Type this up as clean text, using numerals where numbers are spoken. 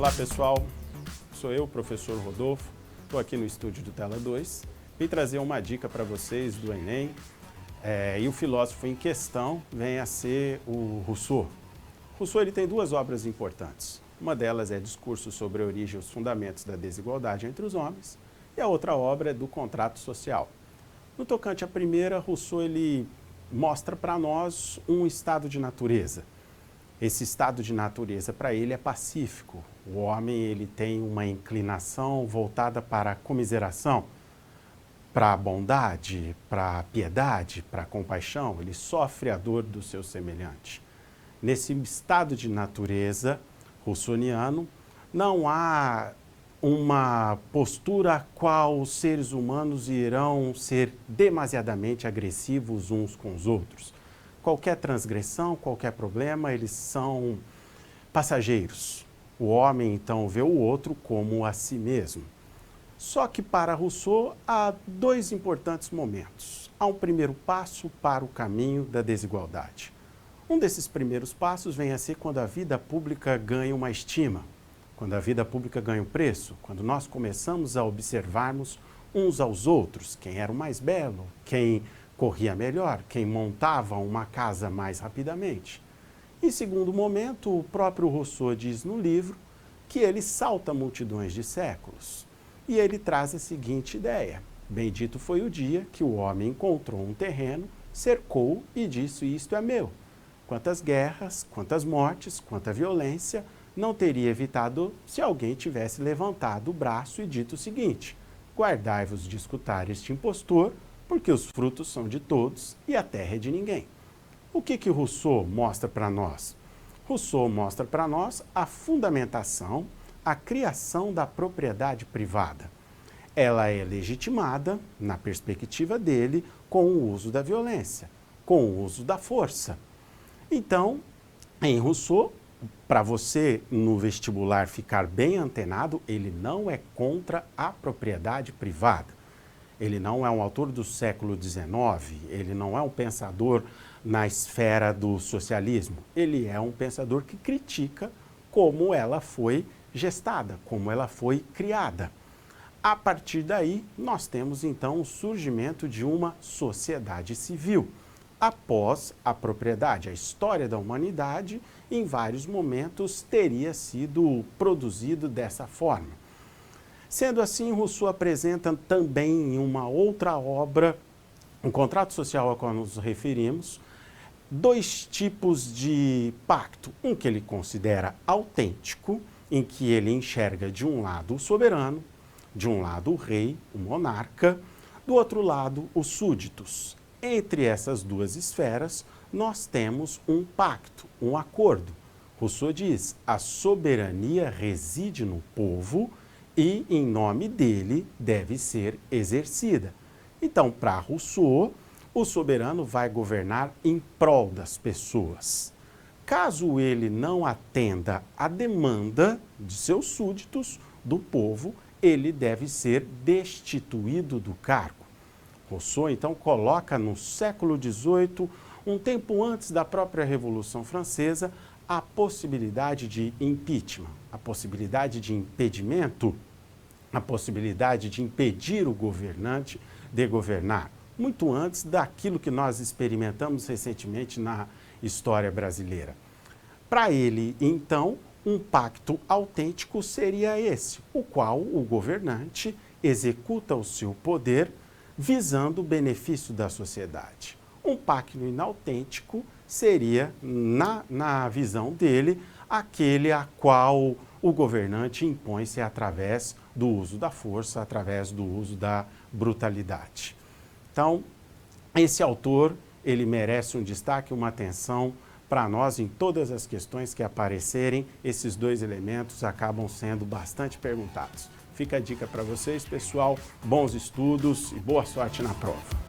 Olá pessoal, sou eu, professor Rodolfo, estou aqui no estúdio do Tela 2, vim trazer uma dica para vocês do Enem, e o filósofo em questão vem a ser o Rousseau. Rousseau ele tem duas obras importantes, uma delas é Discurso sobre a Origem e os Fundamentos da Desigualdade entre os Homens, e a outra obra é do Contrato Social. No tocante à primeira, Rousseau ele mostra para nós um estado de natureza. Esse estado de natureza para ele é pacífico. O homem ele tem uma inclinação voltada para a comiseração, para a bondade, para a piedade, para a compaixão. Ele sofre a dor do seu semelhante. Nesse estado de natureza rousseauiano, não há uma postura a qual os seres humanos irão ser demasiadamente agressivos uns com os outros. Qualquer transgressão, qualquer problema, eles são passageiros. O homem, então, vê o outro como a si mesmo. Só que para Rousseau há dois importantes momentos. Há um primeiro passo para o caminho da desigualdade. Um desses primeiros passos vem a ser quando a vida pública ganha uma estima, quando a vida pública ganha um preço, quando nós começamos a observarmos uns aos outros, quem era o mais belo, quem corria melhor, quem montava uma casa mais rapidamente. Em segundo momento, o próprio Rousseau diz no livro que ele salta multidões de séculos. E ele traz a seguinte ideia: bendito foi o dia que o homem encontrou um terreno, cercou e disse: isto é meu. Quantas guerras, quantas mortes, quanta violência não teria evitado se alguém tivesse levantado o braço e dito o seguinte: guardai-vos de escutar este impostor, porque os frutos são de todos e a terra é de ninguém. O que Rousseau mostra para nós? Rousseau mostra para nós a fundamentação, a criação da propriedade privada. Ela é legitimada, na perspectiva dele, com o uso da violência, com o uso da força. Então, em Rousseau, para você no vestibular ficar bem antenado, ele não é contra a propriedade privada. Ele não é um autor do século XIX, ele não é um pensador na esfera do socialismo. Ele é um pensador que critica como ela foi gestada, como ela foi criada. A partir daí, nós temos então o surgimento de uma sociedade civil. Após a propriedade, a história da humanidade, em vários momentos, teria sido produzido dessa forma. Sendo assim, Rousseau apresenta também em uma outra obra, um contrato social ao qual nos referimos, dois tipos de pacto. Um que ele considera autêntico, em que ele enxerga de um lado o soberano, de um lado o rei, o monarca, do outro lado os súditos. Entre essas duas esferas, nós temos um pacto, um acordo. Rousseau diz: a soberania reside no povo e, em nome dele, deve ser exercida. Então, para Rousseau, o soberano vai governar em prol das pessoas. Caso ele não atenda à demanda de seus súditos, do povo, ele deve ser destituído do cargo. Rousseau, então, coloca no século XVIII, um tempo antes da própria Revolução Francesa, a possibilidade de impeachment, a possibilidade de impedimento, a possibilidade de impedir o governante de governar, muito antes daquilo que nós experimentamos recentemente na história brasileira. Para ele, então, um pacto autêntico seria esse, o qual o governante executa o seu poder visando o benefício da sociedade. Um pacto inautêntico seria, na visão dele, aquele a qual o governante impõe-se através do uso da força, através do uso da brutalidade. Então, esse autor, ele merece um destaque, uma atenção para nós em todas as questões que aparecerem. Esses dois elementos acabam sendo bastante perguntados. Fica a dica para vocês, pessoal. Bons estudos e boa sorte na prova.